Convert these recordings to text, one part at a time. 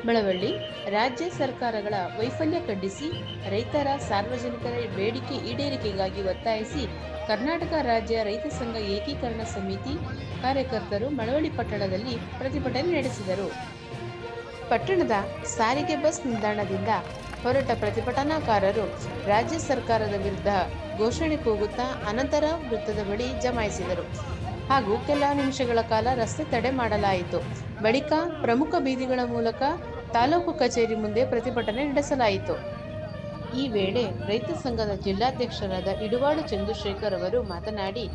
ಮಳವಳ್ಳಿ ರಾಜ್ಯ ಸರ್ಕಾರಗಳ ವೈಫಲ್ಯ ಖಂಡಿಸಿ ರೈತರ ಸಾರ್ವಜನಿಕರ ಬೇಡಿಕೆ ಈಡೇರಿಕೆಗಾಗಿ ಒತ್ತಾಯಿಸಿ ಕರ್ನಾಟಕ ರಾಜ್ಯ ರೈತ ಸಂಘ ಏಕೀಕರಣ ಸಮಿತಿ ಕಾರ್ಯಕರ್ತರು ಮಳವಳ್ಳಿ ಪಟ್ಟಣದಲ್ಲಿ ಪ್ರತಿಭಟನೆ ನಡೆಸಿದರು. ಪಟ್ಟಣದ ಸಾರಿಗೆ ಬಸ್ ನಿಲ್ದಾಣದಿಂದ ಹೊರಟ ಪ್ರತಿಭಟನಾಕಾರರು ರಾಜ್ಯ ಸರ್ಕಾರದ ವಿರುದ್ಧ ಘೋಷಣೆ ಕೂಗುತ್ತಾ ಅನಂತರ ವೃತ್ತದ ಬಳಿ ಜಮಾಯಿಸಿದರು ಹಾಗೂ ಕೆಲ ನಿಮಿಷಗಳ ಕಾಲ ರಸ್ತೆ ತಡೆ ಮಾಡಲಾಯಿತು. ಬಳಿಕ ಪ್ರಮುಖ ಬೀದಿಗಳ ಮೂಲಕ ತಾಲೂಕು ಕಚೇರಿ ಮುಂದೆ ಪ್ರತಿಭಟನೆ ನಡೆಸಲಾಯಿತು. ಈ ವೇಳೆ ರೈತ ಸಂಘದ ಜಿಲ್ಲಾಧ್ಯಕ್ಷರಾದ ಇಡುವಾಡು ಚಂದ್ರಶೇಖರ್ ಅವರು ಮಾತನಾಡಿ,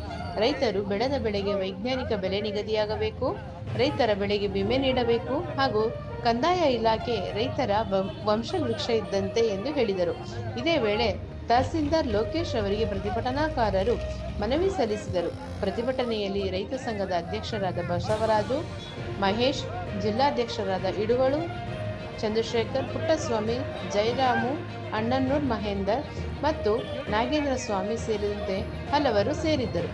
ರೈತರು ಬೆಳೆದ ಬೆಳೆಗೆ ವೈಜ್ಞಾನಿಕ ಬೆಲೆ ನಿಗದಿಯಾಗಬೇಕು, ರೈತರ ಬೆಳೆಗೆ ವಿಮೆ ನೀಡಬೇಕು ಹಾಗೂ ಕಂದಾಯ ಇಲಾಖೆ ರೈತರ ವಂಶವೃಕ್ಷ ಇದ್ದಂತೆ ಎಂದು ಹೇಳಿದರು. ಇದೇ ವೇಳೆ ತಹಸೀಲ್ದಾರ್ ಲೋಕೇಶ್ ಅವರಿಗೆ ಪ್ರತಿಭಟನಾಕಾರರು ಮನವಿ ಸಲ್ಲಿಸಿದರು. ಪ್ರತಿಭಟನೆಯಲ್ಲಿ ರೈತ ಸಂಘದ ಅಧ್ಯಕ್ಷರಾದ ಬಸವರಾಜು, ಮಹೇಶ್, ಜಿಲ್ಲಾಧ್ಯಕ್ಷರಾದ ಇಡುವಳು ಚಂದ್ರಶೇಖರ್, ಪುಟ್ಟಸ್ವಾಮಿ, ಜಯರಾಮು, ಅಣ್ಣನ್ನೂರ್ ಮಹೇಂದರ್ ಮತ್ತು ನಾಗೇಂದ್ರ ಸ್ವಾಮಿ ಸೇರಿದಂತೆ ಹಲವರು ಸೇರಿದ್ದರು.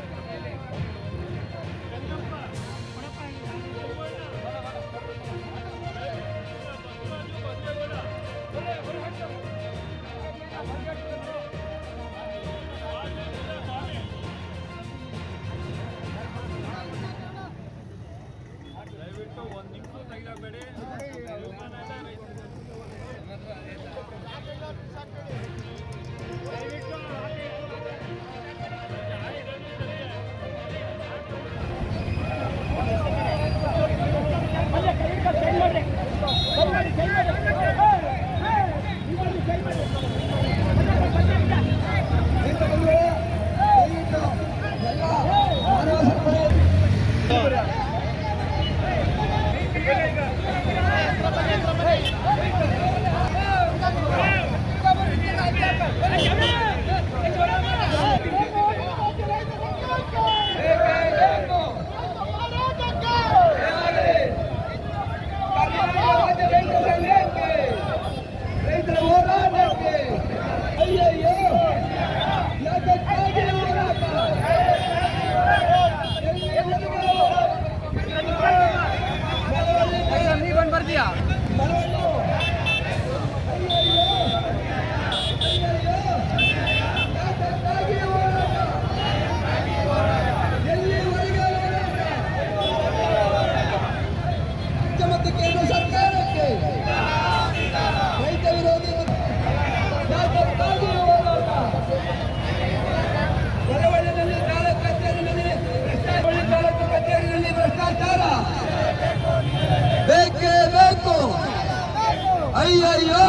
ಅಯ್ಯಯ್ಯೋ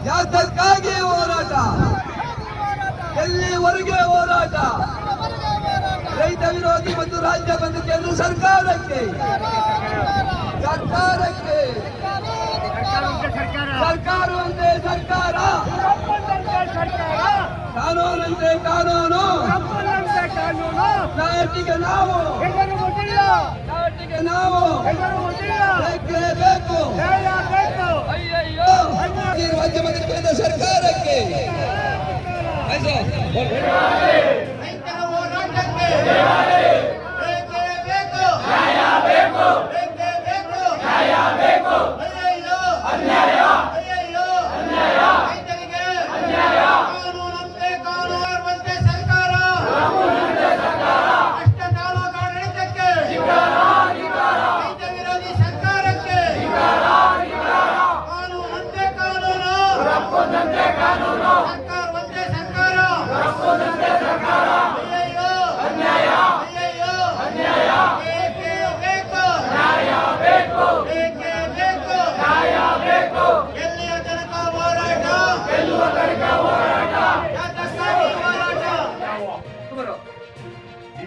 ಯಾತಕ್ಕಾಗಿ ಹೋರಾಟ, ಎಲ್ಲಿವರೆಗೆ ಹೋರಾಟ? ರೈತ ವಿರೋಧಿ ಮತ್ತು ರಾಜ್ಯ ಬಂದು ಕೇಂದ್ರ ಸರ್ಕಾರಕ್ಕೆ ಸರ್ಕಾರ ಒಂದೇ ಸರ್ಕಾರ, ಕಾನೂನಂತೆ ಕಾನೂನು, ನಾಟಿಗೆ ನಾವು ಬೇಕು. ಅಯ್ಯಯ್ಯೋ ರಾಜ್ಯ ಮತ್ತು ಕೇಂದ್ರ ಸರ್ಕಾರಕ್ಕೆ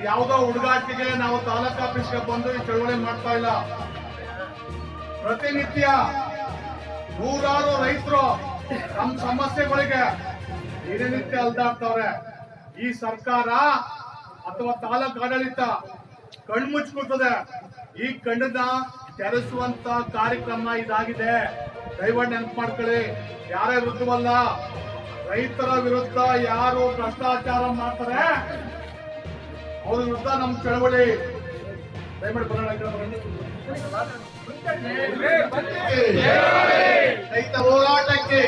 ಯಾವುದೋ ಹುಡುಗಾಟಿಗೆ ನಾವು ತಾಲೂಕು ಆಫೀಸ್ಗೆ ಬಂದು ಈ ಚಳವಳಿ ಮಾಡ್ತಾ ಇಲ್ಲ. ಪ್ರತಿನಿತ್ಯ ನೂರಾರು ರೈತರು ನಮ್ಮ ಸಮಸ್ಯೆಗಳಿಗೆ ದಿನನಿತ್ಯ ಅಲ್ದಾಡ್ತವ್ರೆ. ಈ ಸರ್ಕಾರ ಅಥವಾ ತಾಲೂಕು ಆಡಳಿತ ಕಣ್ಮುಚ್ಕೊಳ್ತದೆ. ಈ ಕಣ್ಣನ್ನ ತೆರೆಸುವಂತ ಕಾರ್ಯಕ್ರಮ ಇದಾಗಿದೆ. ದಯವಿಟ್ಟು ನೆನಪು ಮಾಡ್ಕೊಳ್ಳಿ. ಯಾರೇ ವಿರುದ್ಧವಲ್ಲ, ರೈತರ ವಿರುದ್ಧ ಯಾರು ಭ್ರಷ್ಟಾಚಾರ ಮಾಡ್ತಾರೆ ಅವ್ರ ವಿರುದ್ಧ ನಮ್ಮ ಚಳವಳಿ. ದಯಮಾಡಿ ಬರೋಣ. ರೈತ ಹೋರಾಟಕ್ಕೆ,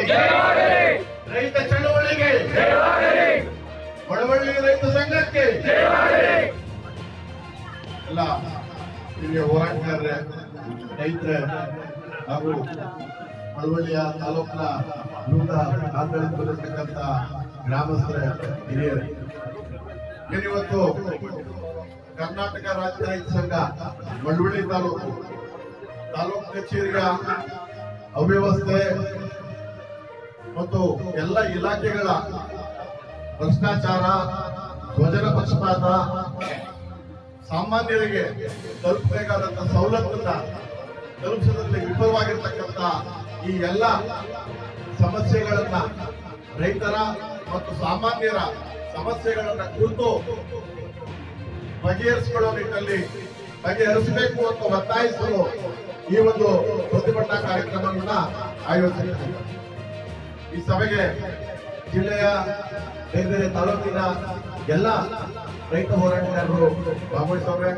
ರೈತ ಚಳವಳಿಗೆ, ಮಳವಳ್ಳಿ ರೈತ ಸಂಘಕ್ಕೆ ಎಲ್ಲ ಹಿರಿಯ ಹೋರಾಟಗಾರರೇ, ರೈತರೇ ಹಾಗೂ ಮಳವಳ್ಳಿಯ ತಾಲೂಕಿನ ವಿವಿಧ ಆಂದೋಲನದಲ್ಲಿರ್ತಕ್ಕಂಥ ಗ್ರಾಮಸ್ಥರ ಹಿರಿಯರು, ಇವತ್ತು ಕರ್ನಾಟಕ ರಾಜ್ಯ ರೈತ ಸಂಘ ಮಳವಳ್ಳಿ ತಾಲೂಕು ಕಚೇರಿಯ ಅವ್ಯವಸ್ಥೆ ಮತ್ತು ಎಲ್ಲ ಇಲಾಖೆಗಳ ಭ್ರಷ್ಟಾಚಾರ, ಸ್ವಜನ ಪಕ್ಷಪಾತ, ಸಾಮಾನ್ಯರಿಗೆ ತಲುಪಬೇಕಾದಂತಹ ಸವಲತ್ತನ್ನ ತಲುಪಿಸೋದ್ರಲ್ಲಿ ವಿಫಲವಾಗಿರ್ತಕ್ಕಂಥ ಈ ಎಲ್ಲ ಸಮಸ್ಯೆಗಳನ್ನ, ರೈತರ ಮತ್ತು ಸಾಮಾನ್ಯರ ಸಮಸ್ಯೆಗಳನ್ನ ಕುರಿತು ಬಗೆಹರಿಸಿಕೊಳ್ಳೋ ನಿಟ್ಟಿನಲ್ಲಿ ಬಗೆಹರಿಸಬೇಕು ಅಂತ ಒತ್ತಾಯಿಸಲು ಈ ಒಂದು ಪ್ರತಿಭಟನಾ ಕಾರ್ಯಕ್ರಮವನ್ನ ಆಯೋಜಿಸಿದ್ದಾರೆ. ಈ ಸಭೆಗೆ ಜಿಲ್ಲೆಯ ಬೇರೆ ಬೇರೆ ತಾಲೂಕಿನ ಎಲ್ಲ ರೈತ ಹೋರಾಟಗಾರರು ಭಾಗವಹಿಸವ್ರೆ.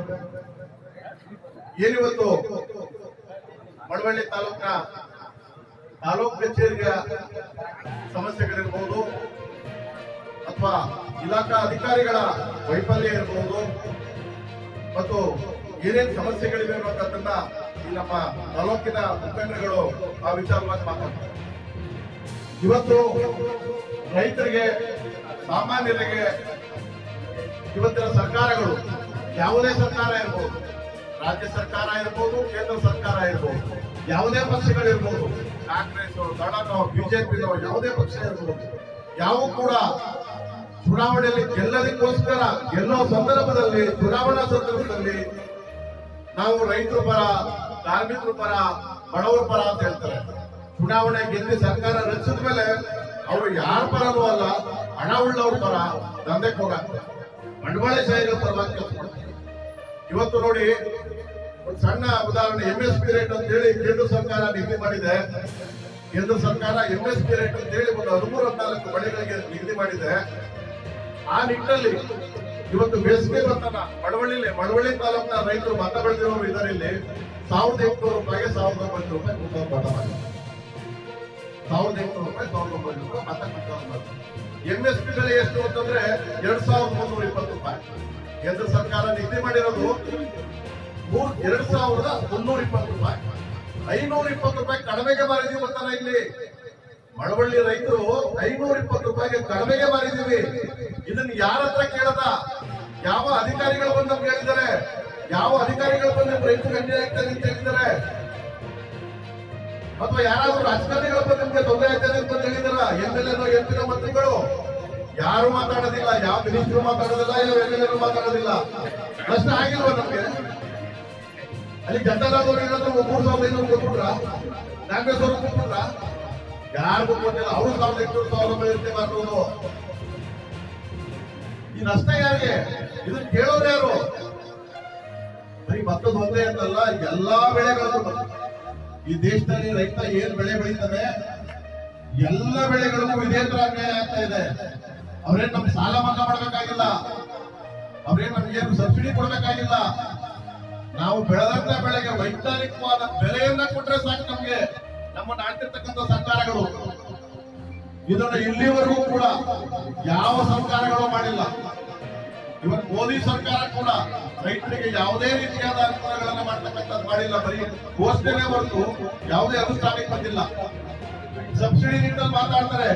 ಏನಿವತ್ತು ಮಳವಳ್ಳಿ ತಾಲೂಕಿನ ತಾಲೂಕು ಕಚೇರಿಯ ಸಮಸ್ಯೆಗಳಿರ್ಬೋದು ಅಥವಾ ಇಲಾಖಾ ಅಧಿಕಾರಿಗಳ ವೈಫಲ್ಯ ಇರಬಹುದು ಮತ್ತು ಏನೇನು ಸಮಸ್ಯೆಗಳಿವೆ ಅನ್ನೋದನ್ನ ಈ ನಮ್ಮ ತಾಲೂಕಿನ ಮುಖಂಡರುಗಳು ಆ ವಿಚಾರವಾಗಿ ಮಾತಾಡ್ತಾರೆ. ಇವತ್ತು ರೈತರಿಗೆ, ಸಾಮಾನ್ಯರಿಗೆ ಇವತ್ತಿನ ಸರ್ಕಾರಗಳು, ಯಾವುದೇ ಸರ್ಕಾರ ಇರ್ಬೋದು, ರಾಜ್ಯ ಸರ್ಕಾರ ಇರ್ಬೋದು, ಕೇಂದ್ರ ಸರ್ಕಾರ ಇರ್ಬೋದು, ಯಾವುದೇ ಪಕ್ಷಗಳಿರ್ಬೋದು, ಕಾಂಗ್ರೆಸ್, ದಳನೋ, ಬಿಜೆಪಿನೋ, ಯಾವುದೇ ಪಕ್ಷ ಇರ್ಬೋದು, ಯಾವ ಕೂಡ ಚುನಾವಣೆಯಲ್ಲಿ ಗೆಲ್ಲೋದಕ್ಕೋಸ್ಕರ ಗೆಲ್ಲೋ ಸಂದರ್ಭದಲ್ಲಿ, ಚುನಾವಣಾ ಸಂದರ್ಭದಲ್ಲಿ ನಾವು ರೈತರ ಪರ, ಕಾರ್ಮಿಕರ ಪರ, ಬಡವರ ಪರ ಅಂತ ಹೇಳ್ತಾರೆ. ಚುನಾವಣೆ ಗೆದ್ದು ಸರ್ಕಾರ ರಚಿಸಿದ ಮೇಲೆ ಅವರು ಯಾರ ಪರನೂ ಅಲ್ಲ, ಹಣ ಉಳ್ಳವ್ರ ಪರ ದಂಧೆಗೆ ಹೋಗ್ತಾರೆ, ಬಂಡವಾಳಶಾಹಿಗಳ ಪರವಾಗಿ ಕೆಲಸ ಮಾಡ್ತಾರೆ. ಇವತ್ತು ನೋಡಿ, ಒಂದು ಸಣ್ಣ ಉದಾಹರಣೆ, MSP ರೇಟ್ ಅಂತ ಹೇಳಿ ಕೇಂದ್ರ ಸರ್ಕಾರ ನಿಗದಿ ಮಾಡಿದೆ. ಕೇಂದ್ರ ಸರ್ಕಾರ MSP ರೇಟ್ ಅಂತ ಹೇಳಿ ಒಂದು 13-14 ಬೆಳೆಗಳಿಗೆ ನಿಗದಿ ಮಾಡಿದೆ. ಆ ನಿಟ್ಟಿನಲ್ಲಿ ಇವತ್ತು ಬೇಸಿಗೆ ಭತ್ತನ ಮಳವಳ್ಳಿ ತಾಲೂಕಿನ ರೈತರು ಭತ್ತ ಬೆಳೆದಿರೋರು ಇದ್ದಾರೆ. ಇಲ್ಲಿ 1800 ರೂಪಾಯಿಗೆ 1900 ರೂಪಾಯಿ ಕ್ವಿಂಟಲ್ ಭತ್ತ ಮಾಡಿದ್ದಾರೆ. 1800 ರೂಪಾಯಿ 1900 ರೂಪಾಯಿ ಭತ್ತ ಕ್ವಿಂಟಲ್ ಮಾಡಿದ್ದಾರೆ. MSP ಬೆಲೆ ಎಷ್ಟು ಅಂತಂದ್ರೆ 2320 ರೂಪಾಯಿ. ಕೇಂದ್ರ ಸರ್ಕಾರ ನಿಗದಿ ಮಾಡಿರೋದು 2320 ರೂಪಾಯಿ. 520 ರೂಪಾಯಿ ಕಡಿಮೆಗೆ ಮಾರಿದೀವಿ ಗೊತ್ತಾನ. ಇಲ್ಲಿ ಮಳವಳ್ಳಿ ರೈತರು 520 ರೂಪಾಯಿಗೆ ಕಡಿಮೆಗೆ ಮಾರಿದೀವಿ. ಇದನ್ನ ಯಾರ ಹತ್ರ ಕೇಳದ? ಯಾವ ಅಧಿಕಾರಿಗಳು ಬಂದು ನಮ್ಗೆ ಹೇಳಿದ್ದಾರೆ? ಯಾವ ಅಧಿಕಾರಿಗಳು ಬಂದು ರೈತರಿಗೆ ಅನ್ಯಾಯ ಆಗ್ತದೆ ಅಂತ ಹೇಳಿದ್ದಾರೆ? ಅಥವಾ ಯಾರಾದ್ರೂ ರಾಜಕಾರಣಿಗಳು ಬಂದು ನಿಮ್ಗೆ ತೊಂದರೆ ಆಗ್ತದೆ ಅಂತ ಹೇಳಿದಾರ? MLA MP ಮಂತ್ರಿಗಳು ಯಾರು ಮಾತಾಡೋದಿಲ್ಲ, ಯಾವ ಮಿನಿಸ್ಟರ್ ಮಾತಾಡೋದಿಲ್ಲ, ಯಾವ MLA ಮಾತಾಡೋದಿಲ್ಲ. ನಷ್ಟ ಆಗಿಲ್ವ ನಮ್ಗೆ? ಅಲ್ಲಿ ಜನತಾದವರು ಏನಾದ್ರು 3500 ಕೊಟ್ಬಿಟ್ರ? ಕಾಂಗ್ರೆಸ್ ಅವರು ಕೊಟ್ಬಿಟ್ರ? ಯಾರಿಗೂ ಕೊಟ್ಟಿಲ್ಲ. ಅವರು 1800 ಇರುತ್ತೆ ಮಾಡೋದು. ಈ ನಷ್ಟ ಯಾರಿಗೆ? ಇದನ್ನ ಕೇಳೋರು ಯಾರು? ಬರೀ ಭತ್ತದ ಒಂದೇ ಅಂತಲ್ಲ, ಎಲ್ಲಾ ಬೆಳೆಗಳಿಗೂ ಈ ದೇಶದಲ್ಲಿ ರೈತ ಏನ್ ಬೆಳೆ ಬೆಳೀತಾನೆ, ಎಲ್ಲ ಬೆಳೆಗಳಿಗೂ ಇದೇ ತರ ಅನ್ಯಾಯ ಆಗ್ತಾ ಇದೆ. ಅವ್ರೇನ್ ನಮ್ಗೆ ಸಾಲ ಮನ್ನಾ ಮಾಡ್ಬೇಕಾಗಿಲ್ಲ, ಅವ್ರೇನ್ ನಮ್ಗೇನು ಸಬ್ಸಿಡಿ ಕೊಡ್ಬೇಕಾಗಿಲ್ಲ. ನಾವು ಬೆಳೆದಂತ ಬೆಳೆಗೆ ವೈಜ್ಞಾನಿಕವಾದ ಬೆಲೆಯನ್ನ ಕೊಟ್ರೆ ಸಾಕು ನಮ್ಗೆ. ನಮ್ಮನ್ನ ಆಡ್ತಿರ್ತಕ್ಕಂಥ ಸರ್ಕಾರಗಳು ಇದನ್ನ ಇಲ್ಲಿವರೆಗೂ ಕೂಡ ಯಾವ ಸರ್ಕಾರಗಳು ಮಾಡಿಲ್ಲ. ಇವತ್ತು ಮೋದಿ ಸರ್ಕಾರ ಕೂಡ ರೈತರಿಗೆ ಯಾವುದೇ ರೀತಿಯಾದ ಅನುಕೂಲಗಳನ್ನ ಮಾಡ್ತಕ್ಕಂಥದ್ದು ಮಾಡಿಲ್ಲ. ಬರೀ ಘೋಷಣೆನೇ ಹೊರತು ಯಾವುದೇ ಅನುಷ್ಠಾನಕ್ಕೆ ಬಂದಿಲ್ಲ. ಸಬ್ಸಿಡಿ ನಿಟ್ಟಿನಲ್ಲಿ ಮಾತಾಡ್ತಾರೆ.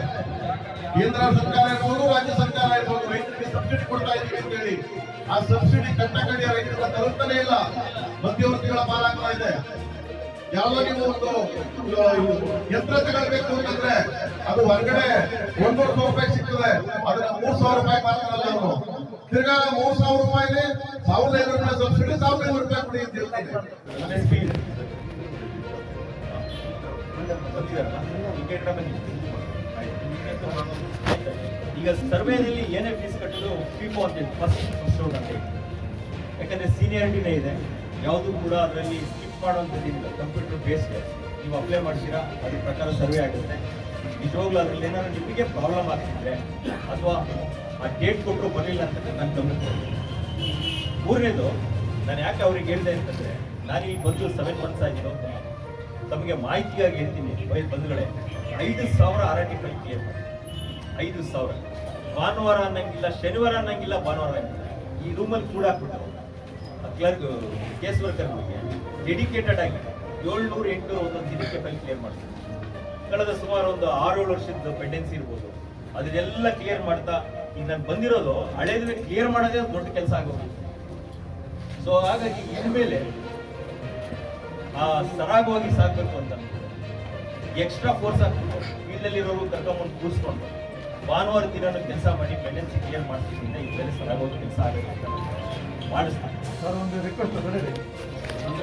ಕೇಂದ್ರ ಸರ್ಕಾರ ಇರ್ಬೋದು, ರಾಜ್ಯ ಸರ್ಕಾರ ಇರ್ಬೋದು, ರೈತರಿಗೆ ಸಬ್ಸಿಡಿ ಕೊಡ್ತಾ ಇದೀವಿ ಅಂತ ಹೇಳಿ ಆ ಸಬ್ಸಿಡಿ ಕಟ್ಟಕಡಿಯ ರೈತರ ತಲುಪ್ತಾನೆ ಇಲ್ಲ. ಮಧ್ಯವರ್ತಿಗಳ ಪಾಲಾಗ್ತಾ ಇದೆ. ಯಾವುದೋ ನೀವು ಒಂದು ಯಂತ್ರ ತಗೊಳ್ಬೇಕು ಅಂತಂದ್ರೆ ಅದು ಹೊರಗಡೆ 100 ರೂಪಾಯಿ ಸಿಗ್ತದೆ. ಅದನ್ನ 3000 ರೂಪಾಯಿ ಮಾಡ್ತಾರಲ್ಲ ಅವರು. ತಿರ್ಗಾ 3000 ರೂಪಾಯಿಲಿ 1500 ರೂಪಾಯಿ ಸಬ್ಸಿಡಿ, 1500 ರೂಪಾಯಿ ಕೊಡಿ ಅಂತ ಹೇಳ್ತೀನಿ. ಈಗ ಸರ್ವೇನಲ್ಲಿ ಏನೇ ಫೀಸ್ ಕಟ್ಟಲು ಫೀಫೋ ಅಂತ ಫಸ್ಟ್ ರೌಂಡ್ ಅಂತ ಇದೆ. ಯಾಕಂದ್ರೆ ಸೀನಿಯಾರಿಟಿನೇ ಇದೆ. ಯಾವುದು ಕೂಡ ಅದರಲ್ಲಿ ಸ್ಕಿಪ್ ಮಾಡುವಂಥದ್ದಿಲ್ಲ. ಕಂಪ್ಯೂಟರ್ ಬೇಸ್ಡ್ ನೀವು ಅಪ್ಲೈ ಮಾಡ್ತೀರಾ, ಅದ್ರ ಪ್ರಕಾರ ಸರ್ವೆ ಆಗುತ್ತೆ. ನಿಜವಾಗ್ಲೂ ಅದರಲ್ಲಿ ಏನಾದ್ರು ನಿಮಗೆ ಪ್ರಾಬ್ಲಮ್ ಆಗ್ತಿದ್ರೆ ಅಥವಾ ಆ ಡೇಟ್ ಕೊಟ್ಟರು ಬರಲಿಲ್ಲ ಅಂತ ನಾನು ಗಮನಿಸ್ತೀನಿ. ಮೂರನೇದು, ನಾನು ಯಾಕೆ ಅವ್ರಿಗೆ ಹೇಳಿದೆ ಅಂತಂದ್ರೆ, ನಾನು ಈಗ ಬಂದು 7 ಮಂತ್ಸ್ ಆಗಿರೋ ತಮಗೆ ಮಾಹಿತಿಯಾಗಿ ಹೇಳ್ತೀನಿ ಬಂಧುಗಳೇ, 5,000 RRT ಫೈಲ್ ಕ್ಲಿಯರ್ ಮಾಡಿ. 5,000 ಭಾನುವಾರ ಅನ್ನಂಗಿಲ್ಲ, ಶನಿವಾರ ಅನ್ನಂಗಿಲ್ಲ, ಭಾನುವಾರ ಅನ್ನಂಗಿಲ್ಲ. ಈ ರೂಮಲ್ಲಿ ಕೂಡ ಹಾಕ್ಬಿಟ್ಟು ಕ್ಲರ್ಕ್ ಕೇಸ್ ವರ್ಕರ್ಗಳಿಗೆ ಡೆಡಿಕೇಟೆಡ್ ಆಗಿ 700-800 ಒಂದೊಂದು ದಿನಕ್ಕೆ ಫೈಲ್ ಕ್ಲಿಯರ್ ಮಾಡ್ತಾರೆ. ಕಳೆದ ಸುಮಾರು ಒಂದು 6-7 ವರ್ಷದ ಪೆಂಡೆನ್ಸಿ ಇರ್ಬೋದು, ಅದನ್ನೆಲ್ಲ ಕ್ಲಿಯರ್ ಮಾಡ್ತಾ ಈಗ ನಾನು ಬಂದಿರೋದು ಹಳೇದ್ರೆ ಕ್ಲಿಯರ್ ಮಾಡೋದೇ ಒಂದು ದೊಡ್ಡ ಕೆಲಸ ಆಗೋದು. ಸೊ ಹಾಗಾಗಿ ಇನ್ಮೇಲೆ ಸರಾಗವಾಗಿ ಸಾಕಬೇಕು ಅಂತ ಎಕ್ಸ್ಟ್ರಾ ಫೋರ್ಸ್ ಹಾಕ್ಬಿಟ್ಟು ಫೀಲ್ಡಲ್ಲಿರೋರು ಕರ್ಕೊಂಬಂದು ಕೂರಿಸ್ಕೊಂಡು ಭಾನುವಾರ ದಿನ ಕೆಲಸ ಮಾಡಿ ಪೆಂಡೆನ್ಸಿ ಕ್ಲಿಯರ್ ಮಾಡ್ತಿದ್ರಿಂದ ಇನ್ಮೇಲೆ ಸರಾಗವಾಗಿ ಕೆಲಸ ಆಗುತ್ತೆ ಅಂತ ಮಾಡಿಸ್ತಾರೆ. ಸರ್ ಒಂದು ರಿಕ್ವೆಸ್ಟ್ ಬರೀರಿ. ಈಗ